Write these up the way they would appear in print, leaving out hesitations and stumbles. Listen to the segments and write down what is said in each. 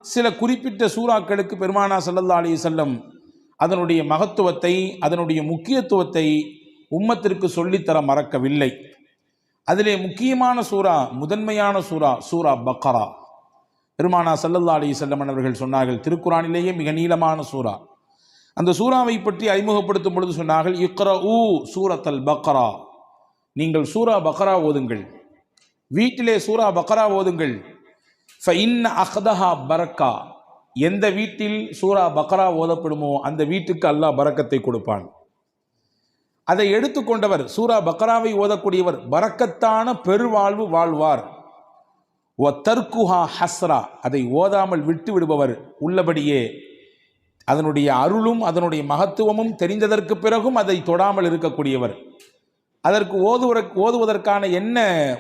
சில குறிப்பிட்ட சூறாக்களுக்கு பெருமானா ஸல்லல்லாஹு அலைஹி வஸல்லம் அதனுடைய மகத்துவத்தை, அதனுடைய முக்கியத்துவத்தை உம்மத்திற்கு சொல்லித்தர மறக்கவில்லை. அதிலே முக்கியமான சூரா, முதன்மையான சூரா சூரா பக்கரா. பெருமானா ஸல்லல்லாஹு அலைஹி வஸல்லம் அவர்கள் சொன்னார்கள், திருக்குரானிலேயே மிக நீளமான சூரா. அந்த சூறாவை பற்றி அறிமுகப்படுத்தும் பொழுது சொன்னார்கள், இக்ரஊ சூரத்தல் பக்கரா, நீங்கள் சூரா பக்கரா ஓதுங்கள், வீட்டிலே சூரா பக்கரா ஓதுங்கள். ஃபஇன்ன அஹ்தஹா பரக்கா, எந்த வீட்டில் சூரா பக்கரா ஓதப்படுமோ அந்த வீட்டுக்கு அல்லாஹ் பரக்கத்தை கொடுப்பான். அதை எடுத்துக்கொண்டவர், சூரா பக்கராவை ஓதக்கூடியவர் பரக்கத்தான பெருவாழ்வு வாழ்வார். வ தர்குஹா ஹஸ்ரா, அதை ஓதாமல் விட்டு விடுபவர் உள்ளபடியே அதனுடைய அருளும் அதனுடைய மகத்துவமும் தெரிந்ததற்கு பிறகும் அதை தொடாமல் இருக்கக்கூடியவர், அதற்கு ஓதுவதற்கான என்ன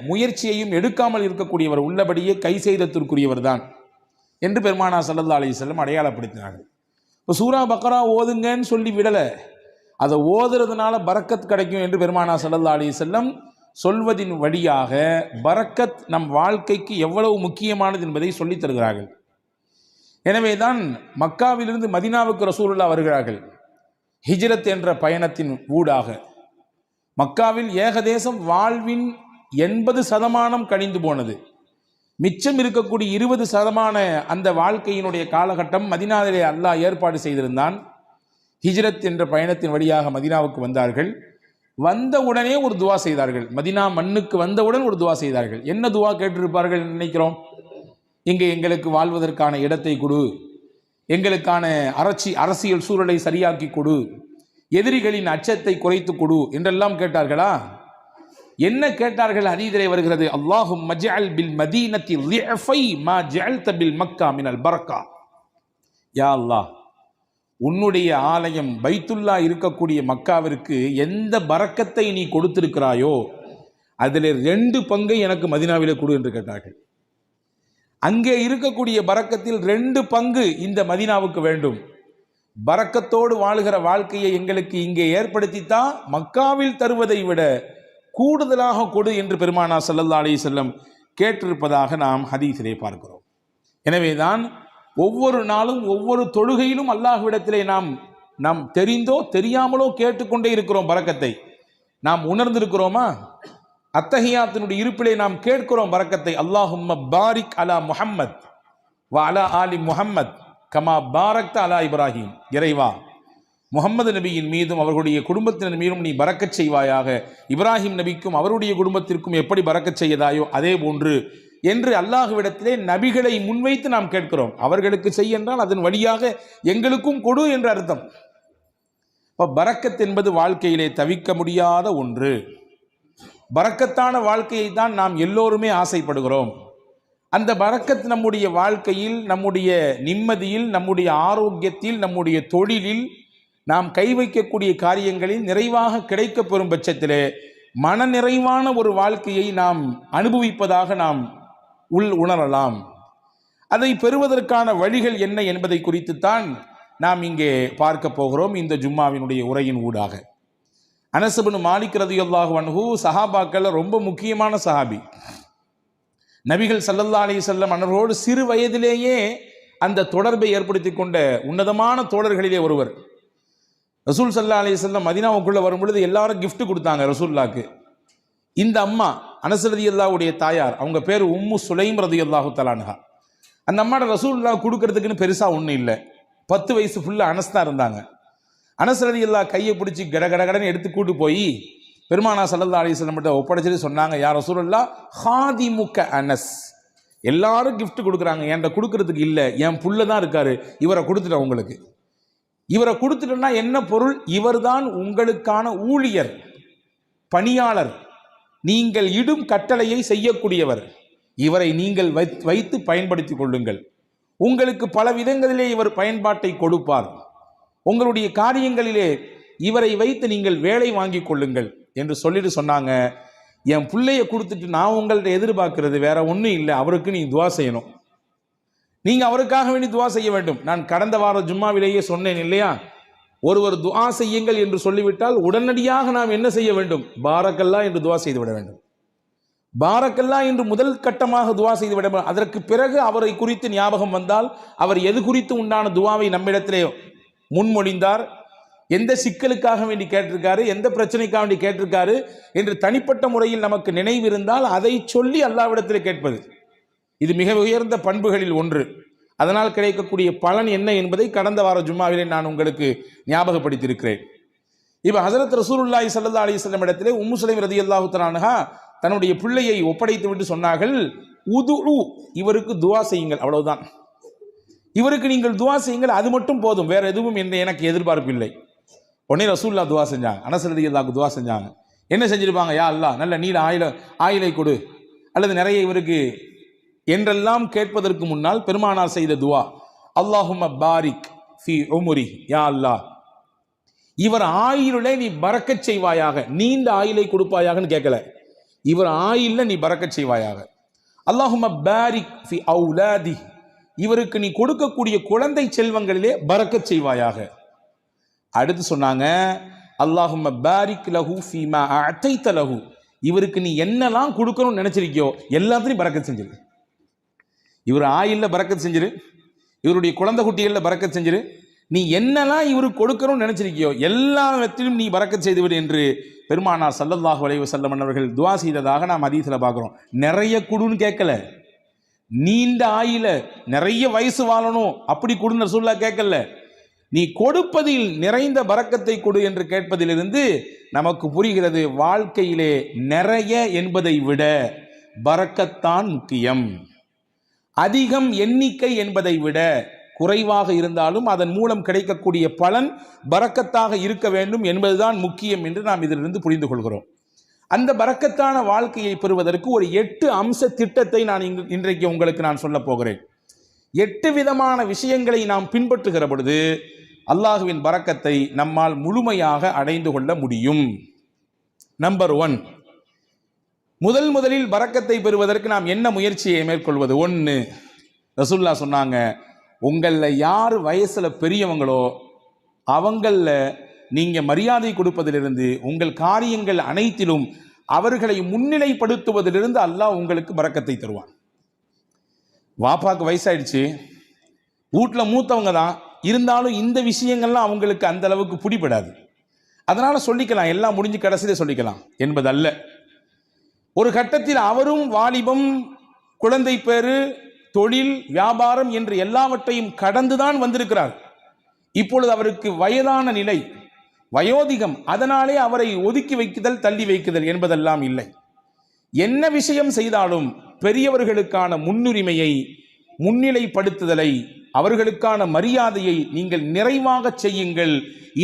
முயற்சியையும் எடுக்காமல் இருக்கக்கூடியவர் உள்ளபடியே கை செய்தத்திற்குரியவர் தான் என்று பெருமானா ஸல்லல்லாஹு அலைஹி வஸல்லம் அடையாளப்படுத்தினார்கள். இப்போ சூரா பக்கரா ஓதுங்கன்னு சொல்லி விடலை, அதை ஓதுறதுனால பரக்கத் கிடைக்கும் என்று பெருமானா ஸல்லல்லாஹு அலைஹி வஸல்லம் சொல்வதின் வழியாக பரக்கத் நம் வாழ்க்கைக்கு எவ்வளவு முக்கியமானது என்பதை சொல்லித் தருகிறார்கள். எனவே தான் மக்காவிலிருந்து மதீனாவுக்கு ரசூலுல்லாஹ் வருகிறார்கள். ஹிஜ்ரத் என்ற பயணத்தின் ஊடாக மக்காவில் ஏகதேசம் வாழ்வின் 80% கழிந்து போனது. மிச்சம் இருக்கக்கூடிய 20% அந்த வாழ்க்கையினுடைய காலகட்டம் மதீனாவிலே அல்லாஹ் ஏற்பாடு செய்திருந்தான். ஹிஜ்ரத் என்ற பயணத்தின் வழியாக மதீனாவுக்கு வந்தார்கள். வந்த உடனே ஒரு துவா செய்தார்கள். மதீனா மண்ணுக்கு வந்தவுடன் ஒரு துவா செய்தார்கள். என்ன துவா கேட்டிருப்பார்கள் நினைக்கிறோம்? இங்கே எங்களுக்கு வாழ்வதற்கான இடத்தை கொடு, எங்களுக்கான அரசியல் சூழலை சரியாக்கி கொடு, எதிரிகளின் அச்சத்தை குறைத்து கொடு என்றெல்லாம் கேட்டார்களா? என்ன கேட்டார்கள்? ஹதீஸிலே வருகிறது, அல்லாஹும்ம ஜஅல் பில் மதீனத்தி லிஃபை மா ஜஅல்த பில் மக்கா மினல் பரக்கா. யா அல்லாஹ், உன்னுடைய ஆலயம் பைத்துல்லா இருக்கக்கூடிய மக்காவிற்கு எந்த பரக்கத்தை நீ கொடுத்திருக்கிறாயோ அதில் 2 பங்கை எனக்கு மதீனாவிலே கொடு என்று கேட்டார்கள். அங்கே இருக்கக்கூடிய பரக்கத்தில் 2 பங்கு இந்த மதீனாவுக்கு வேண்டும். பரக்கத்தோடு வாழுகிற வாழ்க்கையை எங்களுக்கு இங்கே ஏற்படுத்தித்தான் மக்காவில் தருவதை விட கூடுதலாக கொடு என்று பெருமானா ஸல்லல்லாஹு அலைஹி வஸல்லம் கேட்டிருப்பதாக நாம் ஹதீஸிலே பார்க்கிறோம். எனவேதான் ஒவ்வொரு நாளும் ஒவ்வொரு தொழுகையிலும் அல்லாஹ்விடத்திலே நாம் தெரிந்தோ தெரியாமலோ கேட்டுக்கொண்டே இருக்கிறோம் பரக்கத்தை. நாம் உணர்ந்திருக்கிறோமா? அத்தஹியாத்தினுடைய இருப்பிலே நாம் கேட்கிறோம் பரக்கத்தை. அல்லாஹும்ம பாரிக் அலா முஹம்மத் வ அலா ஆலி முஹம்மத் கமா பாரக்த அலா இப்ராஹிம். இறைவா, முஹம்மது நபியின் மீதும் அவர்களுடைய குடும்பத்தினர் மீதும் நீ பரக்கச் செய்வாயாக, இப்ராஹிம் நபிக்கும் அவருடைய குடும்பத்திற்கும் எப்படி பரக்கச் செய்யதாயோ அதே போன்று என்று அல்லாஹ்விடத்திலே நபிகளை முன்வைத்து நாம் கேட்கிறோம். அவர்களுக்கு செய் என்றால் அதன் வழியாக எங்களுக்கும் கொடு என்று அர்த்தம். இப்போ பரக்கத் என்பது வாழ்க்கையிலே தவிர்க்க முடியாத ஒன்று. பரக்கத்தான வாழ்க்கையை தான் நாம் எல்லோருமே ஆசைப்படுகிறோம். அந்த பரக்கத் நம்முடைய வாழ்க்கையில், நம்முடைய நிம்மதியில், நம்முடைய ஆரோக்கியத்தில், நம்முடைய தொழிலில், நாம் கை வைக்கக்கூடிய காரியங்களில் நிறைவாக கிடைக்கப் பெறும் பட்சத்திலே மன நிறைவான ஒரு வாழ்க்கையை நாம் அனுபவிப்பதாக நாம் உணரலாம். அதை பெறுவதற்கான வழிகள் என்ன என்பதை குறித்துத்தான் நாம் இங்கே பார்க்க போகிறோம் இந்த ஜும்மாவினுடைய உரையின் ஊடாக. அனஸ் இப்னு மாலிக் ரலியல்லாஹு அன்ஹு சஹாபாக்கள் ரொம்ப முக்கியமான சஹாபி. நபிகள் ஸல்லல்லாஹு அலைஹி வஸல்லம் அவர்களோடு சிறு வயதிலேயே அந்த தொடர்பை ஏற்படுத்தி கொண்ட உன்னதமான தோழர்களிலே ஒருவர். ரசூல் ஸல்லல்லாஹு அலைஹி வஸல்லம் மதீனாவுக்குள்ள வரும்பொழுது எல்லாரும் கிஃப்ட் கொடுத்தாங்க ரசூலுல்லாஹ்க்கு. இந்த அம்மா அனஸ் ரலியல்லாஹுடைய தாயார், அவங்க பேர் உம்மு சுலைம் ரலியல்லாஹு தஆலா அன்ஹா. அந்த அம்மாட ரசூலுல்லாஹ் கொடுக்கறதுக்குன்னு பெருசா ஒன்றும் இல்லை. 10 வயசு ஃபுல்லாக அனஸ் தான் இருந்தாங்க. அனஸ் ரலியல்லாஹு கையை பிடிச்சி கடகடன்னு எடுத்து கூட்டு போய் பெருமானா ஸல்லல்லாஹு அலைஹி வஸல்லம் கிட்ட ஒப்படைச்சிட்டு சொன்னாங்க, யா ரசூலுல்லாஹ் ஹாதிமுக்க அனஸ், எல்லாரும் கிஃப்ட் கொடுக்குறாங்க, என்கிட்ட கொடுக்கறதுக்கு இல்லை, என் புள்ள தான் இருக்காரு, இவரை கொடுத்துட்டேன் உங்களுக்கு. இவரை கொடுத்துட்டோன்னா என்ன பொருள்? இவர்தான் உங்களுக்கான ஊழியர், பணியாளர், நீங்கள் இடும் கட்டளையை செய்யக்கூடியவர். இவரை நீங்கள் வைத்து பயன்படுத்தி கொள்ளுங்கள். உங்களுக்கு பல விதங்களிலே இவர் பயன்பாட்டை கொடுப்பார். உங்களுடைய காரியங்களிலே இவரை வைத்து நீங்கள் வேலை வாங்கி கொள்ளுங்கள் என்று சொல்லிட்டு சொன்னாங்க, என் பிள்ளைய கொடுத்துட்டு நான் உங்கள்கிட்ட எதிர்பார்க்கிறது வேற ஒன்றும் இல்லை, அவருக்கு நீ துவா செய்யணும், நீங்கள் அவருக்காக வேண்டி துவா செய்ய வேண்டும். நான் கடந்த வார ஜும்மாவிலேயே சொன்னேன் இல்லையா, ஒருவர் துஆ செய்யுங்கள் என்று சொல்லிவிட்டால் உடனடியாக நாம் என்ன செய்ய வேண்டும்? பாரக்கல்லா என்று துஆ செய்து விட வேண்டும். பாரக்கல்லா என்று முதல் கட்டமாக துவா செய்து விட, அதற்கு பிறகு அவரை குறித்து ஞாபகம் வந்தால் அவர் எது குறித்து உண்டான துவாவை நம்மிடத்திலே முன்மொழிந்தார், எந்த சிக்கலுக்காக வேண்டி கேட்டிருக்காரு, எந்த பிரச்சனைக்காக வேண்டி கேட்டிருக்காரு என்று தனிப்பட்ட முறையில் நமக்கு நினைவு இருந்தால் அதை சொல்லி அல்லாஹ்விடத்தில் கேட்பது, இது மிக உயர்ந்த பண்புகளில் ஒன்று. அதனால் கிடைக்கக்கூடிய பலன் என்ன என்பதை கடந்த வார ஜும்மாவிலே நான் உங்களுக்கு ஞாபகப்படுத்தியிருக்கிறேன். இப்போ ஹஸரத் ரசூலுல்லாஹி ஸல்லல்லாஹு அலைஹி வஸல்லம் இடத்திலே உம்மு சுலைம் ரலியல்லாஹு தஆலா அன்ஹா தன்னுடைய பிள்ளையை ஒப்படைத்து விட்டு சொன்னார்கள், உதுஉ, இவருக்கு துவா செய்யுங்கள், அவ்வளவுதான், இவருக்கு நீங்கள் துவா செய்யுங்கள், அது மட்டும் போதும், வேற எதுவும் எனக்கு எதிர்பார்ப்பு இல்லை. உடனே ரசூலுல்லாஹ் துவா செஞ்சாங்க, அனஸ் ரலியல்லாஹு துவா செஞ்சாங்க. என்ன செஞ்சிருப்பாங்க? யா அல்லாஹ் நல்ல நீல ஆயிலை கொடு, அல்லது நிறைய இவருக்கு என்றெல்லாம் கேட்பதற்கு முன்னால் பெருமானார் செய்த துவா, அல்லாஹும்ம பாரிக் ஃபி உம்ரி, யா அல்லாஹ் இவர் ஆயிலே நீ பரக்கச் செய்வாயாக, நீண்ட ஆயிலை கொடுப்பாயாகன்னு கேட்கல, இவர் ஆயில்ல நீ பரக்கச் செய்வாயாக. அல்லாஹும்ம பாரிக் ஃபி அவுலாதி, இவருக்கு நீ கொடுக்கக்கூடிய குழந்தை செல்வங்களிலே பரக்கச் செய்வாயாக. அடுத்து சொன்னாங்க, அல்லாஹும்ம பாரிக் லஹு ஃபீமா அதைத லஹு, இவருக்கு நீ என்னெல்லாம் கொடுக்கணும்னு நினைச்சிருக்கியோ எல்லாத்தையும் பரக்கத் செஞ்சிரு. இவர் ஆயில்ல பரக்கத் செஞ்சிரு, இவருடைய குழந்தை குட்டிகளில் பரக்கத் செஞ்சிரு, நீ என்னெல்லாம் இவருக்கு கொடுக்கணும்னு நினைச்சிருக்கியோ எல்லாத்திலும் நீ பரக்கத் செய்துவிடு என்று பெருமானார் ஸல்லல்லாஹு அலைஹி வஸல்லம் அவர்கள் துஆ செய்ததாக நாம் ஹதீஸில் பார்க்குறோம். நிறைய குடுன்னு கேட்கல, நீண்ட ஆயில நிறைய வயசு வாழணும் அப்படி கொடுன்னு ரசூலுல்லாஹ் கேட்கல, நீ கொடுப்பதில் நிறைந்த பரக்கத்தை கொடு என்று கேட்பதிலிருந்து நமக்கு புரிகிறது, வாழ்க்கையிலே நிறைய என்பதை விட பரக்கத்தான் முக்கியம். அதிகம் எண்ணிக்கை என்பதை விட குறைவாக இருந்தாலும் அதன் மூலம் கிடைக்கக்கூடிய பலன் பரக்கத்தாக இருக்க வேண்டும் என்பதுதான் முக்கியம் என்று நாம் இதிலிருந்து புரிந்து கொள்கிறோம். அந்த பரக்கத்தான வாழ்க்கையை பெறுவதற்கு ஒரு 8 அம்ச திட்டத்தை நான் இன்றைக்கு உங்களுக்கு நான் சொல்ல போகிறேன். 8 விதமான விஷயங்களை நாம் பின்பற்றுகிற பொழுது அல்லாஹுவின் பரக்கத்தை நம்மால் முழுமையாக அடைந்து கொள்ள முடியும். நம்பர் 1, முதலில் பரக்கத்தை பெறுவதற்கு நாம் என்ன முயற்சியை மேற்கொள்வது? 1, ரசூலுல்லாஹ் சொன்னாங்க, உங்களில் யார் வயசுல பெரியவங்களோ அவங்களில் நீங்க மரியாதை கொடுப்பதிலிருந்து, உங்கள் காரியங்கள் அனைத்திலும் அவர்களை முன்னிலைப்படுத்துவதிலிருந்து அல்லாஹ் உங்களுக்கு பரக்கத்தை தருவான். வாப்பாக்கு வயசாயிடுச்சு, வீட்டில் மூத்தவங்க தான் இருந்தாலும் இந்த விஷயங்கள்லாம் அவங்களுக்கு அந்த அளவுக்கு பிடிபடாது, அதனால சொல்லிக்கலாம், எல்லாம் முடிஞ்சு கடைசியில சொல்லிக்கலாம் என்பதல்ல. ஒரு கட்டத்தில் அவரும் வாலிபம், குழந்தை பேரு, தொழில், வியாபாரம் என்று எல்லாவற்றையும் கடந்துதான் வந்திருக்கிறார். இப்பொழுது அவருக்கு வயதான நிலை, வயோதிகம், அதனாலே அவரை ஒதுக்கி வைக்குதல், தள்ளி வைக்குதல் என்பதெல்லாம் இல்லை. என்ன விஷயம் செய்தாலும் பெரியவர்களுக்கான முன்னுரிமையை, முன்னிலைப்படுத்துதலை, அவர்களுக்கான மரியாதையை நீங்கள் நிறைவாக செய்யுங்கள்.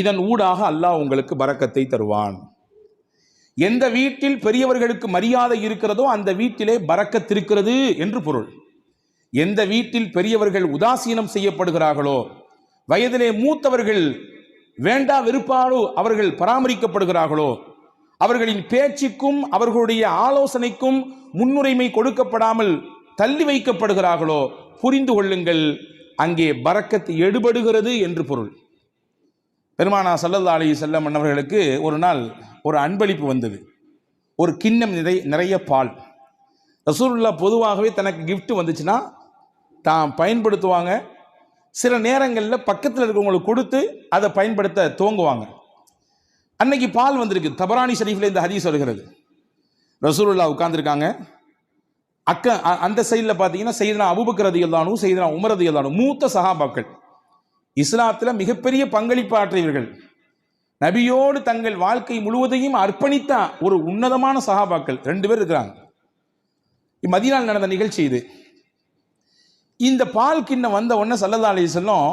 இதன் ஊடாக அல்லாஹ் உங்களுக்கு பரக்கத்தை தருவான். எந்த வீட்டில் பெரியவர்களுக்கு மரியாதை இருக்கிறதோ அந்த வீட்டிலே பரக்கத் இருக்கிறது என்று பொருள். எந்த வீட்டில் பெரியவர்கள் உதாசீனம் செய்யப்படுகிறார்களோ, வயதிலே மூத்தவர்கள் வேண்டா வெறுப்பாலோ அவர்கள் பராமரிக்கப்படுகிறார்களோ, அவர்களின் பேச்சுக்கும் அவர்களுடைய ஆலோசனைக்கும் முன்னுரிமை கொடுக்கப்படாமல் தள்ளி வைக்கப்படுகிறார்களோ, புரிந்து கொள்ளுங்கள், அங்கே பரக்கத் எடுபடுகிறது என்று பொருள். பெருமானார் ஸல்லல்லாஹு அலைஹி வஸல்லம் அவர்களுக்கு ஒரு நாள் ஒரு அன்பளிப்பு வந்தது. ஒரு கிண்ணம் நிறைய பால். ரசூலுல்லாஹ் பொதுவாகவே தனக்கு கிஃப்ட் வந்துச்சுன்னா தான் பயன்படுத்துவாங்க. சில நேரங்களில் பக்கத்தில் இருக்கவங்களுக்கு கொடுத்து அதை பயன்படுத்த துவங்குவாங்க. அன்னைக்கு பால் வந்திருக்கு. தபரானி ஷரீஃபில் இந்த ஹதீஸ் வருகிறது. ரசூலுல்லாஹ் உட்கார்ந்துருக்காங்க. அந்த சைடில் பார்த்தீங்கன்னா சையதுனா அபூபக்கர் ரலியல்லாஹு அன்ஹு, சையதுனா உமர் ரலியல்லாஹு அன்ஹு, மூத்த சஹாபாக்கள், இஸ்லாத்தில் மிகப்பெரிய பங்களிப்பு ஆற்றியவர்கள், நபியோடு தங்கள் வாழ்க்கை முழுவதையும் அர்ப்பணித்த ஒரு உன்னதமான சஹாபாக்கள் 2 பேர் இருக்கிறாங்க. மதீனாவில் நடந்த நிகழ்ச்சி இது. இந்த பால் கிண்ணம் வந்த உடனே ஸல்லல்லாஹு அலைஹி வஸல்லம்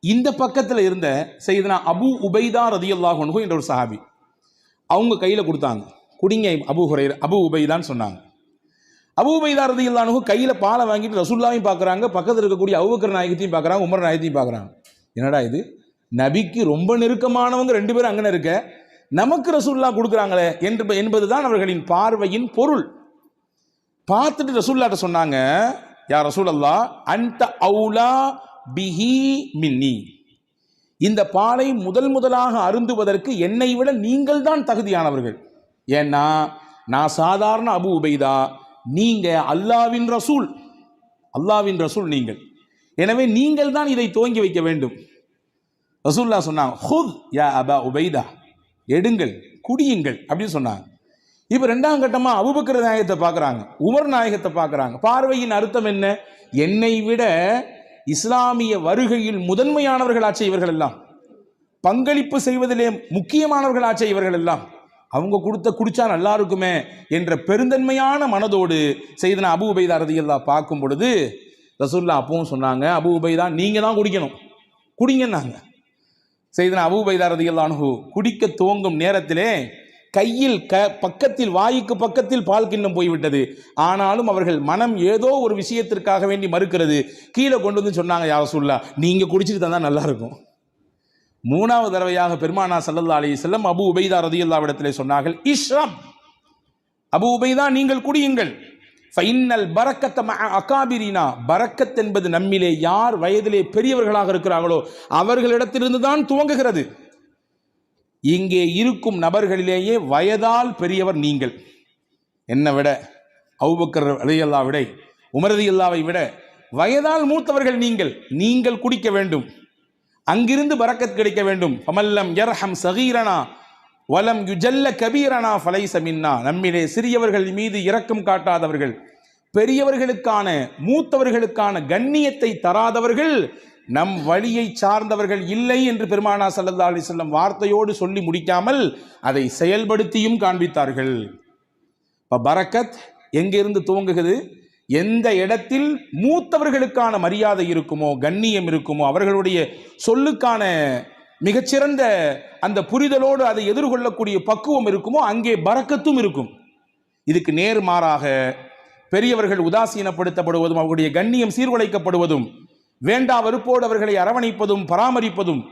இந்த பக்கத்தில் இருந்த சையதுனா அபூ உபைதா ரலியல்லாஹு அன்ஹு என்ற ஒரு சஹாபி, அவங்க கையில் கொடுத்தாங்க. குடிங்க அபூ உபைதான்னு சொன்னாங்க. அபூ உபைதா ரலியல்லாஹு அன்ஹு கையில் பாலை வாங்கிட்டு ரசூலுல்லாஹையும் பார்க்குறாங்க, பக்கத்தில் இருக்கக்கூடிய அபூபக்கர் நாயகத்தையும் பார்க்குறாங்க, உமர் நாயகத்தையும் பார்க்குறாங்க. என்னடா இது, நபிக்கு ரொம்ப நெருக்கமானவங்க 2 பேரும் அங்கே இருக்க, நமக்கு ரசூலுல்லாஹ் கொடுக்குறாங்களே என்பதுதான் அவர்களின் பார்வையின் பொருள். பார்த்துட்டு ரசூலுல்லாஹ்ட்ட சொன்னாங்க, யா ரசூலல்லாஹ் அன்த அவுலா பிஹி மின்னி, இந்த பாலை முதலாக அருந்துவதற்கு என்னை விட நீங்கள் தான் தகுதியானவர்கள். ஏன்னா நான் சாதாரண அபு உபைதா, நீங்க அல்லாவின் ரசூல், அல்லாவின் ரசூல் நீங்கள். எனவே நீங்கள் தான் இதை துவங்கி வைக்க வேண்டும். ரசூலுல்லாஹ் சொன்னாங்க, ஹுத் யா அபா உபைதா, எடுங்கள், குடியுங்கள் அப்படின்னு சொன்னாங்க. இப்போ ரெண்டாம் கட்டமா அபூபக்கர் நாயகத்தை பார்க்குறாங்க, உமர் நாயகத்தை பார்க்குறாங்க. பார்வையின் அர்த்தம் என்ன? என்னை விட இஸ்லாமிய வருகையில் முதன்மையானவர்களாச்சே இவர்கள் எல்லாம், பங்களிப்பு செய்வதிலே முக்கியமானவர்களாச்சே இவர்கள் எல்லாம், அவங்க குடிச்சா நல்லா இருக்குமே என்ற பெருந்தன்மையான மனதோடு செய்தனா அபூ உபைதா ரலியல்லாஹு பார்க்கும் பொழுது ரசூலுல்லாஹ் அப்பவும் சொன்னாங்க, அபூ உபைதா நீங்க தான் குடிக்கணும், குடிங்கன்னாங்க. செய்தனா அபூ உபைதா ரலியல்லாஹு அன்ஹு குடிக்க துவங்கும் நேரத்திலே கையில் பக்கத்தில், வாய்க்கு பக்கத்தில் பால் கிண்ணம் போய்விட்டது. ஆனாலும் அவர்கள் மனம் ஏதோ ஒரு விஷயத்திற்காக வேண்டி மறுக்கிறது. கீழே கொண்டு வந்து சொன்னாங்க, யா ரசூலுல்லாஹ் நீங்க குடிச்சிட்டு தந்தா நல்லா இருக்கும். மூணாவது தடவையாக பெருமானா ஸல்லல்லாஹு அலைஹி வஸல்லம் அபூ உபைதா ரலியல்லாஹு இடத்திலே சொன்னார்கள், இஷ்ரப், அபூ உபைதா நீங்கள் குடியுங்கள். ஃபைன்னல் பரக்கத்த மஅ அகாபிரினா, பரக்கத் என்பது நம்மிலே யார் வயதிலே பெரியவர்களாக இருக்கிறார்களோ அவர்களிடத்திலிருந்து தான் துவங்குகிறது. இங்கே இருக்கும் நபர்களிலேயே வயதால் பெரியவர் நீங்கள். என்னை விட, அபூபக்கர் ரலியல்லாஹு விட, உமர் ரலியல்லாஹை விட வயதால் மூத்தவர்கள் நீங்கள். நீங்கள் குடிக்க வேண்டும், அங்கிருந்து பரக்கத் கிடைக்க வேண்டும். ஃபமல்லம் யர்ஹம் சகீரனா வலம் யுஜல்ல கபீரனா ஃபலைஸ மின்னா, நம்மிலே சிறியவர்கள் மீது இரக்கம் காட்டாதவர்கள், பெரியவர்களுக்கான மூத்தவர்களுக்கான கண்ணியத்தை தராதவர்கள் நம் வழியை சார்ந்தவர்கள் இல்லை என்று பெருமானா ஸல்லல்லாஹு அலைஹி வஸல்லம் வார்த்தையோடு சொல்லி முடிக்காமல் அதை செயல்படுத்தியும் காண்பித்தார்கள். இப்போ பரக்கத் எங்கிருந்து துவங்குகிறது? எந்த இடத்தில் மூத்தவர்களுக்கான மரியாதை இருக்குமோ, கண்ணியம் இருக்குமோ, அவர்களுடைய சொல்லுக்கான மிகச்சிறந்த அந்த புரிதலோடு அதை எதிர்கொள்ளக்கூடிய பக்குவம் இருக்குமோ, அங்கே பரக்கத்தும் இருக்கும். இதுக்கு நேர்மாறாக பெரியவர்கள் உதாசீனப்படுத்தப்படுவதும், அவர்களுடைய கண்ணியம் சீர்குலைக்கப்படுவதும், வேண்டா வெறுப்போடு அவர்களை அரவணைப்பதும் பராமரிப்பதும்,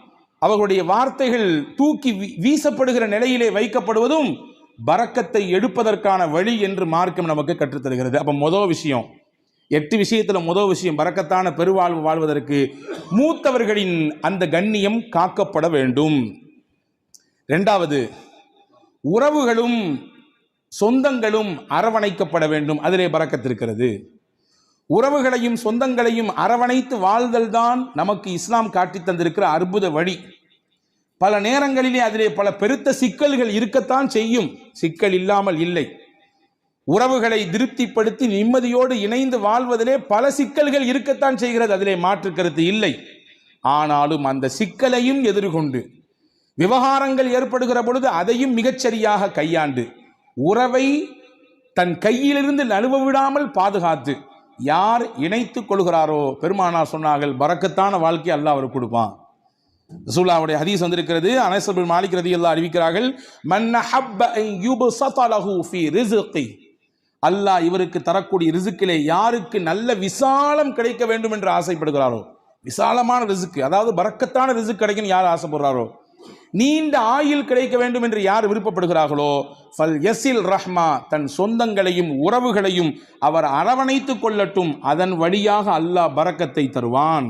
அவர்களுடைய வார்த்தைகள் தூக்கி வீசப்படுகிற நிலையிலே வைக்கப்படுவதும் பரக்கத்தை எடுப்பதற்கான வழி என்று மார்க்கம் நமக்கு கற்றுத்தருகிறது. அப்போ முதல் விஷயம், 8 விஷயத்தில் முதல் விஷயம், பரக்கத்தான பெருவாழ்வு வாழ்வதற்கு மூத்தவர்களின் அந்த கண்ணியம் காக்கப்பட வேண்டும். இரண்டாவது, உறவுகளும் சொந்தங்களும் அரவணைக்கப்பட வேண்டும். அதிலே பரக்கத் இருக்கிறது. உறவுகளையும் சொந்தங்களையும் அரவணைத்து வாழ்தல் தான் நமக்கு இஸ்லாம் காட்டி தந்திருக்கிற அற்புத வழி. பல நேரங்களிலே அதிலே பல பெருத்த சிக்கல்கள் இருக்கத்தான் செய்யும், சிக்கல் இல்லாமல் இல்லை. உறவுகளை திருப்திப்படுத்தி நிம்மதியோடு இணைந்து வாழ்வதிலே பல சிக்கல்கள் இருக்கத்தான் செய்கிறது, அதிலே மாற்று கருத்து இல்லை. ஆனாலும் அந்த சிக்கலையும் எதிர்கொண்டு விவகாரங்கள் ஏற்படுகிற பொழுது அதையும் மிகச்சரியாக கையாண்டு உறவை தன் கையிலிருந்து நழுவ விடாமல் பாதுகாத்து யார் இணைத்துக் கொள்கிறாரோ, பெருமானார் சொன்னார்கள், பரக்கத்தான வாழ்க்கை அல்லாஹ் அவருக்கு கொடுப்பான். ரசூலுல்லாஹ்வுடைய ஹதீஸ் வந்திருக்கிறது. அனஸ் பின் மாலிக் ரலியல்லாஹு அறிவிக்கிறார்கள், மன் ஹப்ப அன் யுபஸத லஹு ஃபீ ரிஸ்கி, அல்லாஹ் இவருக்கு தரக்கூடிய ரிஸ்கிலே யாருக்கு நல்ல விசாலம் கிடைக்க வேண்டும் என்று ஆசைப்படுகிறாரோ, விசாலமான ரிஸ்க், அதாவது பரக்கத்தான ரிஸ்க் கிடைக்கும் யார் ஆசைப்படுறாரோ, நீண்ட ஆயுள் கிடைக்க வேண்டும் என்று யார் விருப்பப்படுகிறார்களோ, ஃபல் யஸில் ரஹ்மா, தன் சொந்தங்களையும் உறவுகளையும் அவர் அரவணைத்துக் கொள்ளட்டும், அதன் வழியாக அல்லாஹ் பரக்கத்தை தருவான்.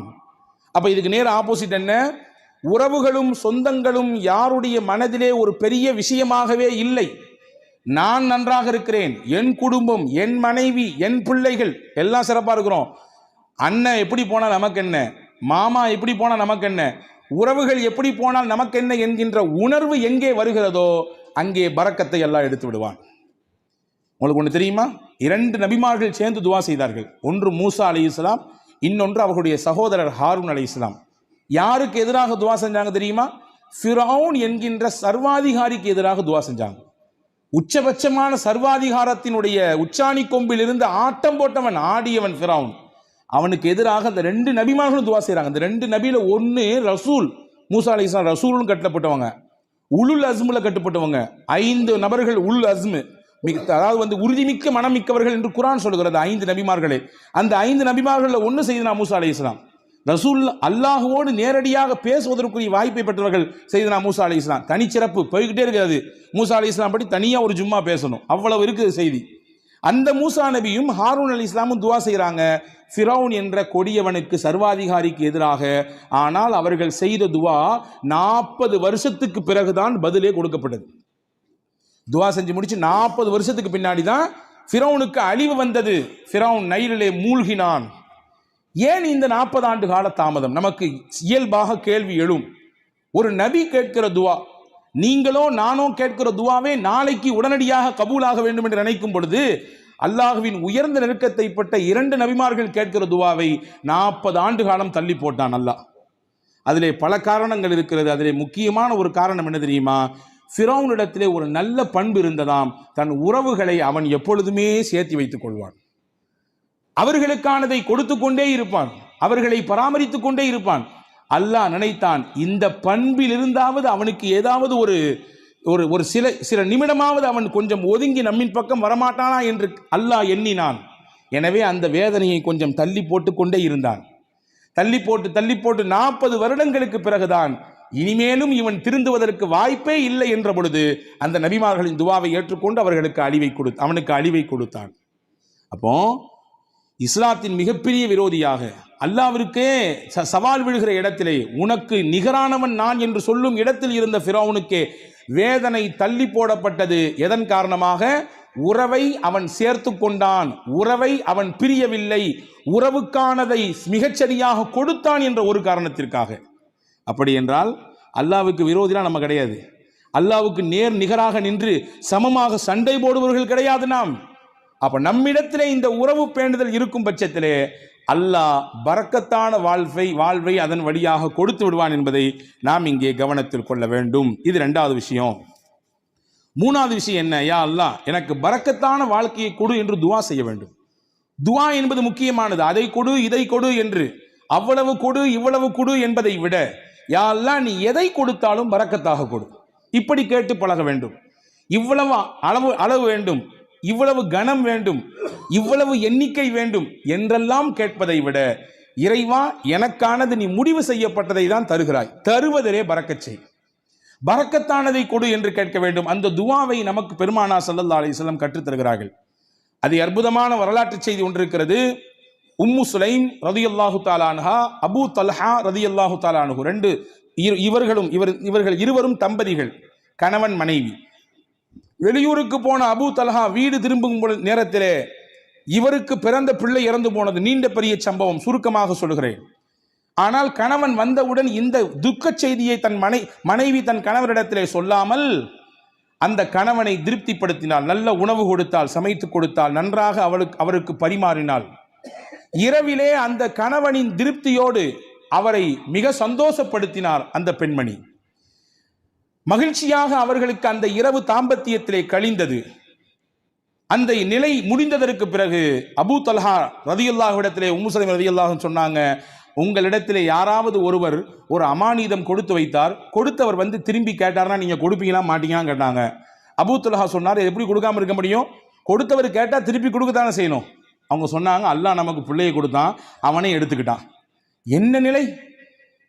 அப்ப இதுக்கு நேர் ஆப்போசிட் என்ன? உறவுகளும் சொந்தங்களும் யாருடைய மனதிலே ஒரு பெரிய விஷயமாகவே இல்லை. நான் நன்றாக இருக்கிறேன், என் குடும்பம், என் மனைவி, என் பிள்ளைகள் எல்லாம் சிறப்பாக இருக்கிறோம், அண்ணன் எப்படி போனால் நமக்கு என்ன, மாமா எப்படி போனால் நமக்கு என்ன, உறவுகள் எப்படி போனால் நமக்கு என்ன என்கின்ற உணர்வு எங்கே வருகிறதோ அங்கே பரக்கத்தை எல்லாம் எடுத்து விடுவான். உங்களுக்கு ஒன்று தெரியுமா? 2 நபிமார்கள் சேர்ந்து துவா செய்தார்கள். ஒன்று மூசா அலைஹிஸ்ஸலாம், இன்னொன்று அவர்களுடைய சகோதரர் ஹாரூன் அலைஹிஸ்ஸலாம். யாருக்கு எதிராக துவா செஞ்சாங்க தெரியுமா? ஃபிரௌன் என்கின்ற சர்வாதிகாரிக்கு எதிராக துவா செஞ்சாங்க. உச்சபட்சமான சர்வாதிகாரத்தினுடைய உச்சாணி கொம்பில் இருந்து ஆட்டம் போட்டவன், ஆடியவன் ஃபிரௌன். அவனுக்கு எதிராக அந்த 2 நபிமார்களும் துவா செய்கிறாங்க. அந்த 2 நபியில ஒன்று ரசூல், மூசா அலைஹிஸ்ஸலாம் ரசூலும் கட்டப்பட்டவங்க, உலுல் அஸ்முல கட்டுப்பட்டவங்க. 5 நபர்கள் உல் அஸ்மு, அதாவது உறுதிமிக்க மனமிக்கவர்கள் என்று குர்ஆன் சொல்கிறது 5 நபிமார்களே. அந்த 5 நபிமார்களில் ஒன்று செய்தனா மூசா அலைஹிஸ்ஸலாம். ரசூல் அல்லாஹுவோடு நேரடியாக பேசுவதற்குரிய வாய்ப்பை பெற்றவர்கள் செய்தனா மூசா அலைஹிஸ்ஸலாம். தனிச்சிறப்பு போய்கிட்டே இருக்கிறது. மூசா அலைஹிஸ்ஸலாம் பற்றி தனியாக ஒரு ஜும்மா பேசணும், அவ்வளவு இருக்குது செய்தி. அந்த மூசா நபியும் ஹாரூன் அலைஹிஸ்ஸலாமும் துவா செய்கிறாங்க ஃபிரௌன் என்ற கொடியவனுக்கு, சர்வாதிகாரிக்கு எதிராக. ஆனால் அவர்கள் செய்த துவா 40 வருஷத்துக்கு பிறகுதான் பதிலே கொடுக்கப்பட்டது. துவா செஞ்சு முடிச்சு 40 வருஷத்துக்கு பின்னாடி தான் ஃபிரௌனுக்கு அழிவு வந்தது. ஃபிரௌன் நைலிலே மூழ்கினான். ஏன் இந்த 40 ஆண்டு கால தாமதம்? நமக்கு இயல்பாக கேள்வி எழும். ஒரு நபி கேட்கிற துவா, நீங்களோ நானோ கேட்கிற துவாவே நாளைக்கு உடனடியாக கபூலாக வேண்டும் என்று நினைக்கும் பொழுது, அல்லாஹ்வின் உயர்ந்த நெருக்கத்தை பட்ட 2 நபிமார்கள் கேட்கிற துவாவை 40 ஆண்டு காலம் தள்ளி போட்டான் அல்லாஹ். அதிலே பல காரணங்கள் இருக்கிறது. அதிலே முக்கியமான ஒரு காரணம் என்ன தெரியுமா? ஃபிரௌனிடத்திலே ஒரு நல்ல பண்பு இருந்ததாம். தன் உறவுகளை அவன் எப்பொழுதுமே சேர்த்து வைத்துக் கொள்வான். அவர்களுக்கானதை கொடுத்து கொண்டே இருப்பான், அவர்களை பராமரித்துக் கொண்டே இருப்பான். அல்லாஹ் நினைத்தான், இந்த பண்பில் இருந்தாவது அவனுக்கு ஏதாவது ஒரு சில நிமிடமாவது அவன் கொஞ்சம் ஒதுங்கி நம்மின் பக்கம் வரமாட்டானா என்று அல்லாஹ் எண்ணினான். எனவே அந்த வேதனையை கொஞ்சம் தள்ளி போட்டு கொண்டே இருந்தான். தள்ளி போட்டு 40 வருடங்களுக்கு பிறகுதான் இனிமேலும் இவன் திருந்துவதற்கு வாய்ப்பே இல்லை என்ற பொழுது அந்த நபிமார்களின் துவாவை ஏற்றுக்கொண்டு அவனுக்கு அழிவை கொடுத்தான். அப்போ இஸ்லாத்தின் மிகப்பெரிய விரோதியாக, அல்லாஹ்விற்கே சவால் விழுகிற இடத்திலே, உனக்கு நிகரானவன் நான் என்று சொல்லும் இடத்தில் இருந்த ஃபிரௌனுக்கே வேதனை தள்ளி போடப்பட்டது. எதன் காரணமாக? உறவை அவன் சேர்த்து கொண்டான், உறவை அவன் பிரியவில்லை, உறவுக்கானதை மிகச்சரியாக கொடுத்தான் என்ற ஒரு காரணத்திற்காக. அப்படி என்றால் அல்லாஹ்வுக்கு விரோதிலாம் நம்ம கிடையாது. அல்லாஹ்வுக்கு நேர் நிகராக நின்று சமமாக சண்டை போடுபவர்கள் கிடையாது நாம். அப்ப நம்மிடத்திலே இந்த உறவு பேணுதல் இருக்கும் பட்சத்திலே அல்லாஹ் பரக்கத்தான வாழ்வை அதன் வழியாக கொடுத்து விடுவான் என்பதை நாம் இங்கே கவனத்தில் கொள்ள வேண்டும். இது 2வது விஷயம். 3வது விஷயம் என்ன? யா அல்லாஹ், எனக்கு பரக்கத்தான வாழ்க்கையை கொடு என்று துவா செய்ய வேண்டும். துவா என்பது முக்கியமானது. அதை கொடு, இதை கொடு என்று, அவ்வளவு கொடு இவ்வளவு கொடு என்பதை விட, யா அல்லாஹ் நீ எதை கொடுத்தாலும் பரக்கத்தாக கொடு, இப்படி கேட்டு பழக வேண்டும். இவ்வளவு அளவு வேண்டும், இவ்வளவு கனம் வேண்டும், இவ்வளவு எண்ணிக்கை வேண்டும் என்றெல்லாம் கேட்பதை விட, இறைவா எனக்கானது நீ முடிவு செய்யப்பட்டதை தான் தருகிறாய், தருவதிலே பரக்கச் செய், பரக்கத்தானதை கொடு என்று கேட்க வேண்டும். அந்த துவாவை நமக்கு பெருமானார் ஸல்லல்லாஹு அலைஹி வஸல்லம் கற்றுத் தருகிறார்கள். அது அற்புதமான வரலாற்று செய்தி ஒன்று இருக்கிறது. உம்மு சுலைம் ரலியல்லாஹு தஆலா அன்ஹா, அபூ தல்ஹா ரலியல்லாஹு தஆலா அன்ஹு, இவர்கள் இருவரும் தம்பதிகள், கணவன் மனைவி. வெளியூருக்கு போன அபூ தல்ஹா வீடு திரும்பும் நேரத்திலே இவருக்கு பிறந்த பிள்ளை இறந்து போனது. நீண்ட பெரிய சம்பவம், சுருக்கமாக சொல்கிறேன். ஆனால் கணவன் வந்தவுடன் இந்த துக்க செய்தியை தன் மனைவி தன் கணவரிடத்திலே சொல்லாமல் அந்த கணவனை திருப்திப்படுத்தினாள். நல்ல உணவு கொடுத்தாள், சமைத்து கொடுத்தாள், நன்றாக அவருக்கு பரிமாறினாள். இரவிலே அந்த கணவனின் திருப்தியோடு அவரை மிக சந்தோஷப்படுத்தினார் அந்த பெண்மணி. மகிழ்ச்சியாக அவர்களுக்கு அந்த இரவு தாம்பத்தியத்திலே கழிந்தது. அந்த நிலை முடிந்ததற்கு பிறகு அபூ தல்ஹா ரலியல்லாஹு இடத்திலே உம்மு சலமா ரலியல்லாஹு சொன்னாங்க, உங்களிடத்திலே யாராவது ஒருவர் ஒரு அமானிதம் கொடுத்து வைத்தார், கொடுத்தவர் வந்து திரும்பி கேட்டார்னா நீங்க கொடுப்பீங்களா மாட்டீங்களான்னு கேட்டாங்க. அபூ தல்ஹா சொன்னார், எப்படி கொடுக்காம இருக்க முடியும், கொடுத்தவர் கேட்டா திருப்பி கொடுக்கத்தானே செய்யணும். அவங்க சொன்னாங்க, அல்லாஹ் நமக்கு பிள்ளையை கொடுத்தான், அவனே எடுத்துக்கிட்டான். என்ன நிலை!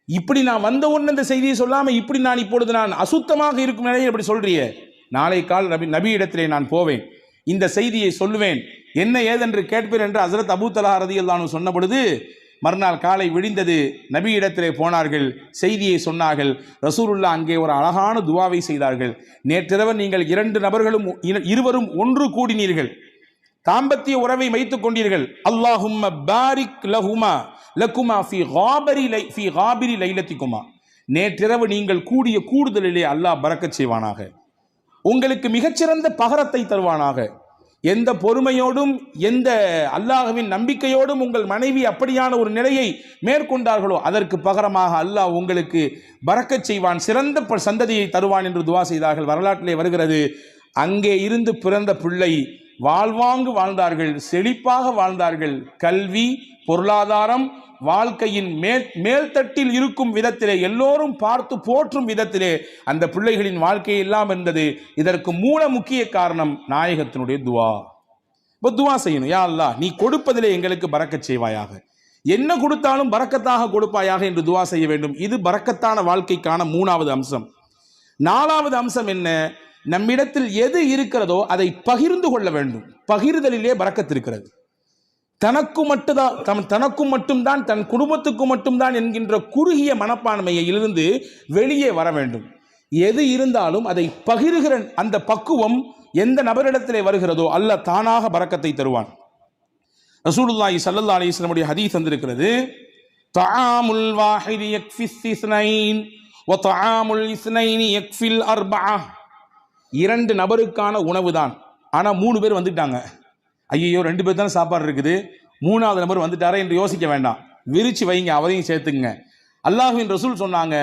இப்படி நான் வந்த உடனே இந்த செய்தியை சொல்லாம இப்படி நான் இப்பொழுது நான் அசுத்தமாக இருக்கும் நிலையை இப்படி சொல்றியே, நாளை கால் நபி இடத்திலே நான் போவேன், இந்த செய்தியை சொல்லுவேன், என்ன ஏதென்று கேட்பேன் என்று ஹஸரத் அபூ தல்ஹா ரலியல்லாஹு அன்ஹு சொன்ன பொழுது மறுநாள் காலை விடிந்தது. நபி இடத்திலே போனார்கள், செய்தியை சொன்னார்கள். ரசூலுல்லாஹ் அங்கே ஒரு அழகான துவாவை செய்தார்கள். நேற்றிரவு நீங்கள் இருவரும் ஒன்று கூடினீர்கள், தாம்பத்திய உறவை வைத்துக் கொண்டீர்கள். அல்லாஹும்ம பாரிக் லகுமா ஃபீ காபிரி லைலத்திகுமா, நேற்றிரவு நீங்கள் கூடிய கூடுதலிலே அல்லாஹ் பரக்கத் செய்வானாக, உங்களுக்கு மிகச்சிறந்த பகரத்தை தருவானாக. எந்த பொறுமையோடும் எந்த அல்லாஹ்வின் நம்பிக்கையோடும் உங்கள் மனைவி அப்படியான ஒரு நிலையை மேற்கொண்டார்களோ அதற்கு பகரமாக அல்லாஹ் உங்களுக்கு பரக்கச் செய்வான், சிறந்த சந்ததியை தருவான் என்று துவா செய்தார்கள். வரலாற்றிலே வருகிறது, அங்கே இருந்து பிறந்த பிள்ளை வாழ்வாங்கு வாழ்ந்தார்கள், செழிப்பாக வாழ்ந்தார்கள். கல்வி, பொருளாதாரம், வாழ்க்கையின் மேல்தட்டில் இருக்கும் விதத்திலே, எல்லோரும் பார்த்து போற்றும் விதத்திலே அந்த பிள்ளைகளின் வாழ்க்கை எல்லாம் இருந்தது. இதற்கு மூல முக்கிய காரணம் நாயகத்தினுடைய துவா. துவா செய்யணும், யா அல்லாஹ் நீ கொடுப்பதிலே எங்களுக்கு பரக்கச் செய்வாயாக, என்ன கொடுத்தாலும் பரக்கத்தாக கொடுப்பாயாக என்று துவா செய்ய வேண்டும். இது பரக்கத்தான வாழ்க்கைக்கான 3வது அம்சம். 4வது அம்சம் என்ன? நம்மிடத்தில் எது இருக்கிறதோ அதை பகிர்ந்து கொள்ள வேண்டும். பகிர்தலிலே பரக்கத் இருக்கிறது. தனக்கும் மட்டும்தான் தன் குடும்பத்துக்கு மட்டும்தான் என்கின்ற குறுகிய மனப்பான்மையிலிருந்து வெளியே வர வேண்டும். எது இருந்தாலும் அதை பகிர்கிற அந்த பக்குவம் எந்த நபரிடத்திலே வருகிறதோ அல்லாஹ் தானாக பரக்கத்தை தருவான். ரசூலுல்லாஹி ஸல்லல்லாஹு அலைஹி வஸல்லம் உடைய ஹதீஸ் வந்திருக்கிறது, தஆமுல் வாஹிதி யக்ஃபிஸ் இஸ்னைன் வ தஆமுல் இஸ்னைனி யக்ஃபில் அர்பஅ. 2 நபருக்கான உணவு தான், ஆனா 3 பேர் வந்துட்டாங்க. ஐயோ 2 பேர் தானே சாப்பாடு இருக்குது, 3வது நபர் வந்துட்டாரே என்று யோசிக்க வேண்டாம், விரிச்சு வைங்க, அவரையும் சேர்த்துங்க. அல்லாஹ்வின் ரசூல் சொன்னாங்க,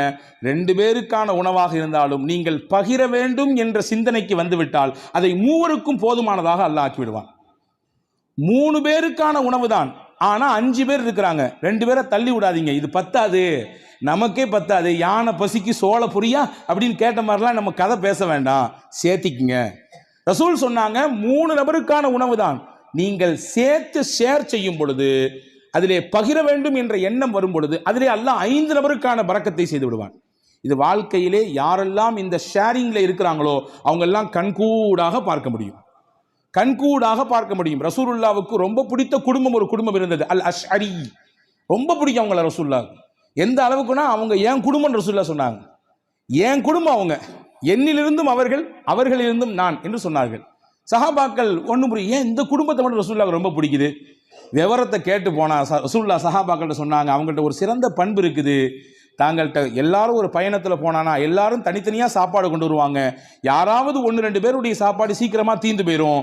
2 பேருக்கான உணவாக இருந்தாலும் நீங்கள் பகிர வேண்டும் என்ற சிந்தனைக்கு வந்துவிட்டால் அதை 3 போதுமானதாக அல்லாஹ் ஆக்கி விடுவான். 3 பேருக்கான உணவு தான், ஆனா 5 பேர் இருக்கிறாங்க, 2 பேரை தள்ளி விடாதீங்க, இது பத்தாது, நமக்கே பத்தாது, யானை பசிக்கு சோள புரியா அப்படின்னு கேட்ட மாதிரிலாம் நம்ம கதை பேச வேண்டாம், சேர்த்திக்குங்க. ரசூல் சொன்னாங்க 3 நபருக்கான உணவு தான், நீங்கள் சேர்த்து ஷேர் செய்யும் பொழுது, அதிலே பகிர வேண்டும் என்ற எண்ணம் வரும் பொழுது அதிலே அல்லாஹ் 5 நபருக்கான பரக்கத்தை செய்து விடுவான். இது வாழ்க்கையிலே யாரெல்லாம் இந்த ஷேரிங்ல இருக்கிறாங்களோ அவங்க எல்லாம் கண்கூடாக பார்க்க முடியும், கண்கூடாக பார்க்க முடியும். ரசூலுல்லாவுக்கு ரொம்ப பிடித்த குடும்பம் ஒரு குடும்பம் இருந்தது, அல் அஷ்அரி. ரொம்ப பிடிக்கும் அவங்கள ரசூலுல்லாஹ். எந்த அளவுக்குன்னா அவங்க என் குடும்பம் ரசூலுல்லாஹ் சொன்னாங்க, என் குடும்பம் அவங்க, என்னிலிருந்தும் அவர்கள், அவர்களிலிருந்தும் நான் என்று சொன்னார்கள். சஹாபாக்கள் ஒன்று புரியும், ஏன் இந்த குடும்பத்தை மட்டும் ரசூலுல்லாஹ் ரொம்ப பிடிக்குது? விவரத்தை கேட்டு போனா ரசூலுல்லாஹ் சஹாபாக்கள்கிட்ட சொன்னாங்க, அவங்கள்ட்ட ஒரு சிறந்த பண்பு இருக்குது, தாங்கள்கிட்ட எல்லாரும் ஒரு பயணத்தில் போனானா எல்லாரும் தனித்தனியாக சாப்பாடு கொண்டு வருவாங்க, யாராவது 1-2 பேருடைய சாப்பாடு சீக்கிரமாக தீர்ந்து போயிடும்.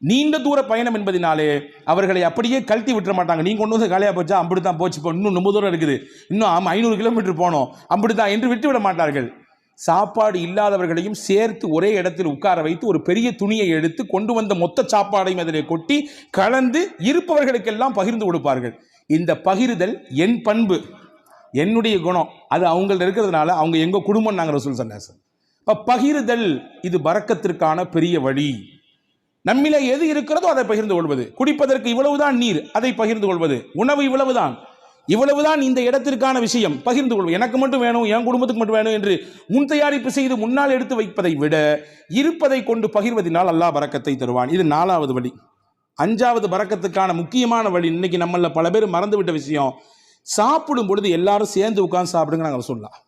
நீண்ட தூர பயணம் என்பதினாலே அவர்களை அப்படியே கழட்டி விட்டுற மாட்டாங்க, நீங்க கொண்டு வந்து காலியாக போச்சா அப்படித்தான் போச்சு, இப்போ இன்னும் ரொம்ப தூரம் இருக்குது, இன்னும் 500 கிலோமீட்டர் போனோம் அப்படித்தான் என்று விட்டு விட மாட்டார்கள். சாப்பாடு இல்லாதவர்களையும் சேர்த்து ஒரே இடத்தில் உட்கார வைத்து ஒரு பெரிய துணியை எடுத்து கொண்டு வந்த மொத்த சாப்பாடையும் அதிலே கொட்டி கலந்து இருப்பவர்களுக்கெல்லாம் பகிர்ந்து கொடுப்பார்கள். இந்த பகிர்தல் என் பண்பு, என்னுடைய குணம், அது அவங்கள்ட்ட இருக்கிறதுனால அவங்க எங்க குடும்பம் நாங்கள் ரசூல் ஸல்லல்லாஹு அலைஹி வஸல்லம். பகிர்தல் இது பரக்கத்திற்கான பெரிய வழி. நம்மிலே எது இருக்கிறதோ அதை பகிர்ந்து கொள்வது, குடிப்பதற்கு இவ்வளவுதான் நீர், அதை பகிர்ந்து கொள்வது, உணவு இவ்வளவுதான் இந்த இடத்திற்கான விஷயம், பகிர்ந்து கொள்வது. எனக்கு மட்டும் வேணும், என் குடும்பத்துக்கு மட்டும் வேணும் என்று முன் தயாரிப்பு செய்து முன்னால் எடுத்து வைப்பதை விட இருப்பதை கொண்டு பகிர்வதனால் அல்லாஹ் பரக்கத்தை தருவான். இது 4வது வழி. 5வது பரக்கத்துக்கான முக்கியமான வழி, இன்னைக்கு நம்மள பல பேர் மறந்துவிட்ட விஷயம், சாப்பிடும் பொழுது எல்லாரும் சேர்ந்து உட்கார்ந்து சாப்பிடுங்க. நாங்கள் சொல்லலாம்,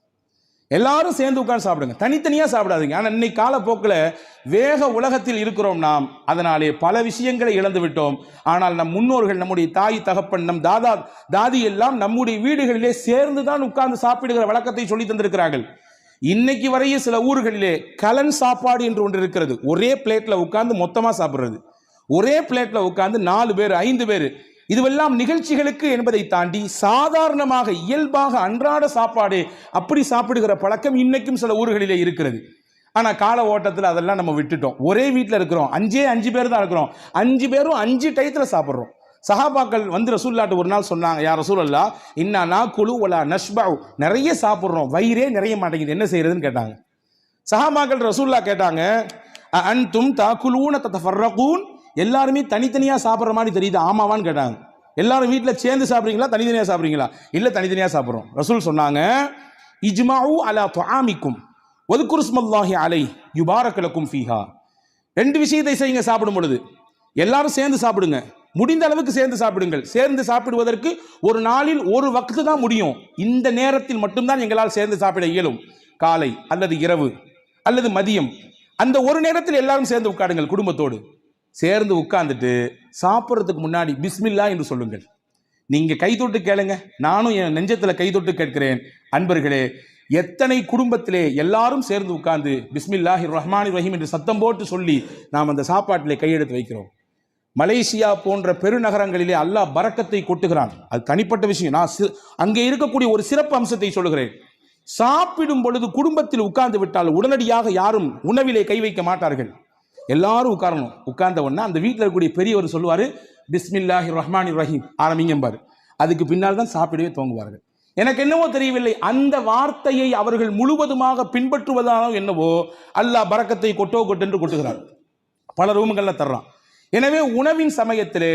எல்லாரும் சேர்ந்து உட்கார்ந்து சாப்பிடுங்க, தனித்தனியா சாப்பிடாதீங்க. ஆனால் இன்னைக்கு காலப்போக்கில் வேக உலகத்தில் இருக்கிறோம் நாம், அதனாலே பல விஷயங்களை இழந்து விட்டோம். ஆனால் நம் முன்னோர்கள், நம்முடைய தாய் தகப்பன், நம் தாதி எல்லாம் நம்முடைய வீடுகளிலே சேர்ந்து தான் உட்கார்ந்து சாப்பிடுகிற வழக்கத்தை சொல்லி தந்திருக்கிறார்கள். இன்னைக்கு வரையே சில ஊர்களிலே கலன் சாப்பாடு என்று ஒன்று இருக்கிறது, ஒரே பிளேட்ல உட்கார்ந்து மொத்தமா சாப்பிடுறது, ஒரே பிளேட்ல உட்கார்ந்து 4 பேர் 5 பேர், இதுவெல்லாம் நிகழ்ச்சிகளுக்கு என்பதை தாண்டி சாதாரணமாக இயல்பாக அன்றாட சாப்பாடு அப்படி சாப்பிடுகிற பழக்கம் இன்னைக்கும் சில ஊர்களிலே இருக்கிறது. ஆனா கால ஓட்டத்தில் அதெல்லாம் நம்ம விட்டுட்டோம். ஒரே வீட்டில் இருக்கிறோம், 5 பேர் தான் இருக்கிறோம், 5 பேரும் 5 டயத்துல சாப்பிட்றோம். சஹாபாக்கள் வந்து ரசூலுல்லாஹ்ட்ட ஒரு நாள் சொன்னாங்க, யா ரசூலல்லாஹ் இன்னா நாக்குலு வலா நஷ்பஉ, நிறைய சாப்பிட்றோம், வயிறே நிறைய மாட்டேங்குது, என்ன செய்யறதுன்னு கேட்டாங்க. சஹாபாக்கள் ரசூலுல்லாஹ் கேட்டாங்க, அன்தும் தாக்குலூன ததஃபர்ரகூன், எல்லாருமே தனித்தனியா சாப்பிட்ற மாதிரி தெரியுது, ஆமாவான்னு கேட்டாங்க. எல்லாரும் வீட்டில் சேர்ந்து சாப்பிட்றீங்களா தனித்தனியா சாப்பிட்றீங்களா? இல்லை தனித்தனியா சாப்பிட்றோம். ரசூல் சொன்னாங்க, இஜ்மாஉ அலா துஆமிக்கும் வذ்குரு ஸ்மல்லாஹி அலைஹி யுபாரக லக்கும் ஃபீஹா. 2 விஷயத்தை செய்யுங்க சாப்பிடும் பொழுது, எல்லாரும் சேர்ந்து சாப்பிடுங்க, முடிந்த அளவுக்கு சேர்ந்து சாப்பிடுங்கள். சேர்ந்து சாப்பிடுவதற்கு ஒரு நாளில் ஒரு வக்து தான் முடியும், இந்த நேரத்தில் மட்டும்தான் எங்களால் சேர்ந்து சாப்பிட இயலும், காலை அல்லது இரவு அல்லது மதியம், அந்த ஒரு நேரத்தில் எல்லாரும் சேர்ந்து உட்காருங்கள். குடும்பத்தோடு சேர்ந்து உட்கார்ந்துட்டு சாப்பிட்றதுக்கு முன்னாடி பிஸ்மில்லா என்று சொல்லுங்கள். நீங்க கை தொட்டு கேளுங்க, நானும் என் நெஞ்சத்துல கை தொட்டு கேட்கிறேன். அன்பர்களே, எத்தனை குடும்பத்திலே எல்லாரும் சேர்ந்து உட்கார்ந்து பிஸ்மில்லாஹிர் ரஹ்மானிர் ரஹீம் என்று சத்தம் போட்டு சொல்லி நாம் அந்த சாப்பாட்டிலே கையெடுத்து வைக்கிறோம். மலேசியா போன்ற பெருநகரங்களிலே அல்லாஹ் பரக்கத்தை கொட்டுகிறான், அது தனிப்பட்ட விஷயம். நான் அங்கே இருக்கக்கூடிய ஒரு சிறப்பு அம்சத்தை சொல்லுகிறேன். சாப்பிடும் பொழுது குடும்பத்தில் உட்கார்ந்து விட்டால் உடனடியாக யாரும் உணவிலே கை வைக்க மாட்டார்கள், எல்லாரும் உட்காரணும். உட்கார்ந்த உடனே அந்த வீட்டில் இருக்கக்கூடிய பெரியவர் சொல்லுவாரு, பிஸ்மில்லாஹிர் ரஹ்மானிர் ரஹீம் ஆரம்பிங்கம்பாரு, அதுக்கு பின்னால் தான் சாப்பிடவே துவங்குவார்கள். எனக்கு என்னவோ தெரியவில்லை, அந்த வார்த்தையை அவர்கள் முழுவதுமாக பின்பற்றுவதானோ என்னவோ அல்லாஹ் பரக்கத்தை கொட்டென்று கொட்டுகிறார், பல ரூம்களில் தர்றான். எனவே உணவின் சமயத்திலே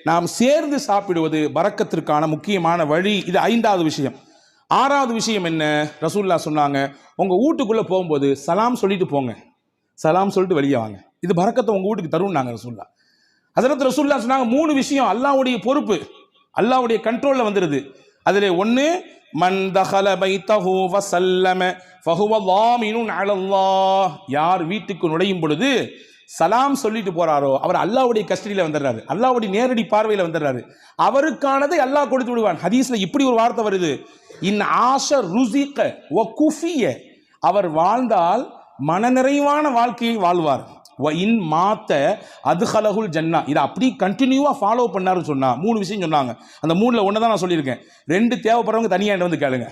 நாம் சேர்ந்து சாப்பிடுவது பரக்கத்திற்கான முக்கியமான வழி. இது 5வது விஷயம். 6வது விஷயம் என்ன? ரசூலுல்லாஹ் சொன்னாங்க, உங்க வீட்டுக்குள்ள போகும்போது சலாம் சொல்லிட்டு போங்க, சலாம் சொல்லிட்டு வெளியே வாங்க, இது பரக்கத்தை உங்க வீட்டுக்கு தரும்னாங்க ரசூலுல்லாஹ். ஹஸரத் ரசூலுல்லாஹ் சொன்னாங்க, 3 விஷயம் அல்லாஹ்வுடைய பொறுப்பு, அல்லாஹ்வுடைய கண்ட்ரோல்ல வந்துருது. அதில் 1 மன் தஹல பைத்தஹு வஸல்லம ஃபஹுவ லாமினுன் அலல்லாஹ். யார் வீட்டுக்கு நுழையும் பொழுது சலாம் சொல்லிட்டு போறாரோ அவர் அல்லாஹ்வுடைய கஸ்டடியில வந்துடுறாரு, அல்லாஹ்வுடைய நேரடி பார்வையில வந்துடுறாரு. அவருக்கானதை அல்லாஹ் கொடுத்து விடுவான். ஹதீஸ்ல இப்படி ஒரு வார்த்தை வருது, இன் ஆஷ ருஸிக வ குஃபிய. அவர் வாழ்ந்தால் மனநிறைவான வாழ்க்கையை வாழ்வார். வ இன் மாத்த அதுஹலகுல் ஜன்னா. இதை அப்படி கண்டினியூவா ஃபாலோ பண்ணாருன்னு சொன்னா 3 விஷயம் சொன்னாங்க. அந்த 3ல ஒன்று தான் நான் சொல்லியிருக்கேன். 2 தேவைப்படுறவங்க தனியாக வந்து கேளுங்க.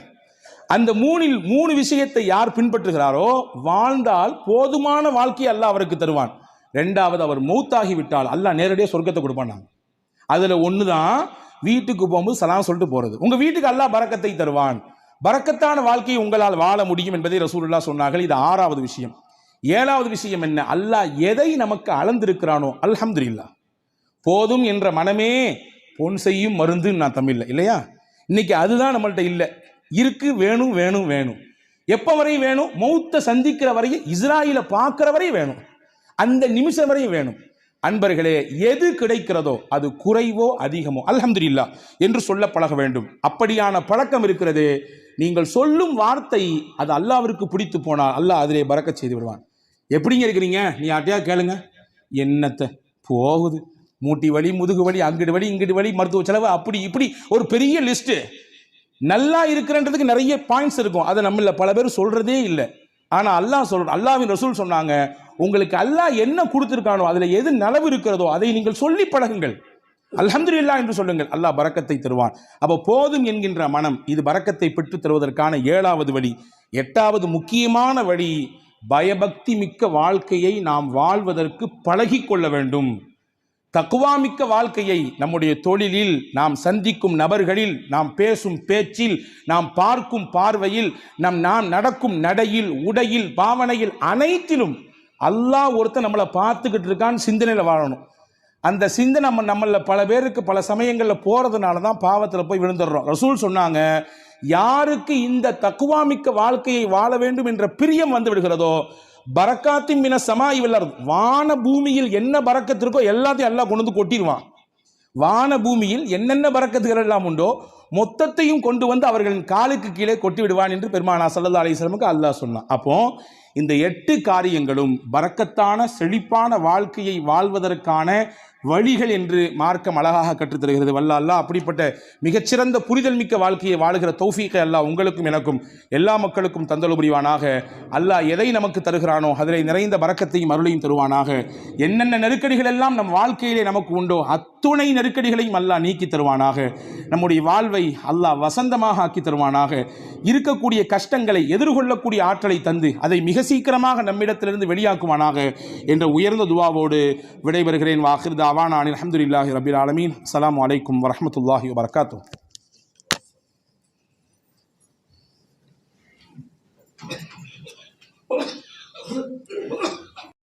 அந்த 3ல் 3 விஷயத்தை யார் பின்பற்றுகிறாரோ வாழ்ந்தால் போதுமான வாழ்க்கையை அல்லாஹ் அவருக்கு தருவான். 2வது, அவர் மௌத்தாகி விட்டால் அல்லாஹ் நேரடியாக சொர்க்கத்தை கொடுப்பான். அதுல ஒன்று தான் வீட்டுக்கு போகும்போது சலாம் சொல்லிட்டு போறது. உங்க வீட்டுக்கு அல்லாஹ் பரக்கத்தை தருவான். பரக்கத்தான வாழ்க்கையை உங்களால் வாழ முடியும் என்பதை ரசூலுல்லாஹ் சொன்னார்கள். இது 6வது விஷயம். 7வது விஷயம் என்ன? அல்லாஹ் எதை நமக்கு அளந்திருக்கிறானோ அல்ஹம்துலில்லாஹ். போதும் என்ற மனமே பொன் செய்யும் மருந்து நான் தமிழ்ல இல்லையா? இன்னைக்கு அதுதான் நம்மள்ட்ட இல்லை. இருக்கு, வேணும் வேணும் வேணும். எப்போ வரை வேணும்? மௌத்தை சந்திக்கிற வரையும், இஸ்ராயிலை பார்க்கிற வரையும் வேணும், அந்த நிமிஷம் வரையும் வேணும். அன்பர்களே, எது கிடைக்கிறதோ அது குறைவோ அதிகமோ அல்ஹம்துலில்லாஹ் என்று சொல்ல பழக வேண்டும். அப்படியான பழக்கம் இருக்கிறது. நீங்கள் சொல்லும் வார்த்தை அது அல்லாஹ்விற்கு பிடித்து போனால் அல்லாஹ் அதிலே பரக்கத் செய்து விடுவான். எப்படிங்க இருக்கிறீங்க? நீ யார்ட்டையா கேளுங்க, என்னத்தை போகுது, மூட்டி வலி, முதுகு வலி, அங்கிட்டு வலி, இங்கிட்டு வலி, மருத்துவ செலவு, அப்படி இப்படி ஒரு பெரிய லிஸ்ட்டு. நல்லா இருக்கிறன்றதுக்கு நிறைய பாயிண்ட்ஸ் இருக்கும். அதை நம்மள பல பேர் சொல்றதே இல்லை. ஆனா அல்லாஹ்வின் ரசூல் சொன்னாங்க, உங்களுக்கு அல்லாஹ் என்ன கொடுத்திருக்கானோ அதுல எது நலவு இருக்கிறதோ அதை நீங்கள் சொல்லி பழகுங்கள், அல்ஹம்துலில்லாஹ் என்று சொல்லுங்கள், அல்லாஹ் பரக்கத்தை தருவான். அப்போ போதும் என்கின்ற மனம் இது பரக்கத்தை பெற்று தருவதற்கான 7வது வழி. 8வது முக்கியமான வழி, பயபக்தி மிக்க வாழ்க்கையை நாம் வாழ்வதற்கு பழகி கொள்ள வேண்டும். தக்குவாமிக்க வாழ்க்கையை நம்முடைய தொழிலில், நாம் சந்திக்கும் நபர்களில், நாம் பேசும் பேச்சில், நாம் பார்க்கும் பார்வையில், நாம் நடக்கும் நடையில், உடையில், பாவனையில், அனைத்திலும் அல்லாஹ் ஒருத்தன் நம்மளை பார்த்துக்கிட்டு இருக்கான்னு சிந்தனையில் வாழணும். அந்த சிந்தனை நம்மள பல பேருக்கு பல சமயங்களில் போறதுனால தான் பாவத்தில் போய் விழுந்துடுறோம். ரசூல் சொன்னாங்க, யாருக்கு இந்த தக்குவாமிக்க வாழ்க்கையை வாழ வேண்டும் என்ற பிரியம் வந்து விடுகிறதோ, பரக்காத்தின் மின சமாய் வல்லர், வான பூமியில் என்ன பரக்கத்து இருக்கோ எல்லாத்தையும் அல்லாஹ் கொண்டு வந்து கொட்டிடுவான். வான பூமியில் என்னென்ன பரக்கத்துகள் எல்லாம் உண்டோ மொத்தத்தையும் கொண்டு வந்து அவர்களின் காலுக்கு கீழே கொட்டி விடுவான் என்று பெருமானா ஸல்லல்லாஹு அலைஹி வஸல்லமுக்கு அல்லாஹ் சொன்னான். அப்போ இந்த 8 காரியங்களும் பரக்கத்தான செழிப்பான வாழ்க்கையை வாழ்வதற்கான வழிகள் என்று மார்க்கம் அழகாக கற்றுத்தருகிறது. வல்ல அல்லாஹ் அப்படிப்பட்ட மிகச்சிறந்த புரிதல் மிக்க வாழ்க்கையை வாழுகிற தௌஃபீக்கை அல்லாஹ் உங்களுக்கும் எனக்கும் எல்லா மக்களுக்கும் தந்தல் புரிவானாக. அல்லாஹ் எதை நமக்கு தருகிறானோ அதில் நிறைந்த பரக்கத்தையும் அருளையும் தருவானாக. என்னென்ன நெருக்கடிகள் எல்லாம் நம் வாழ்க்கையிலே நமக்கு உண்டோ அத்துணை நெருக்கடிகளையும் அல்லாஹ் நீக்கி தருவானாக. நம்முடைய வாழ்வை அல்லாஹ் வசந்தமாக ஆக்கி தருவானாக. இருக்கக்கூடிய கஷ்டங்களை எதிர்கொள்ளக்கூடிய ஆற்றலை தந்து அதை மிக சீக்கிரமாக நம்மிடத்திலிருந்து வெளியாக்குவானாக என்ற உயர்ந்த துஆவோடு விடைபெறுகிறேன். வாஹிர் தாவானா அல்ஹம்துலில்லாஹி ரப்பில் ஆலமீன். அஸ்ஸலாமு அலைக்கும் வரஹ்மத்துல்லாஹி வபரகாத்துஹு.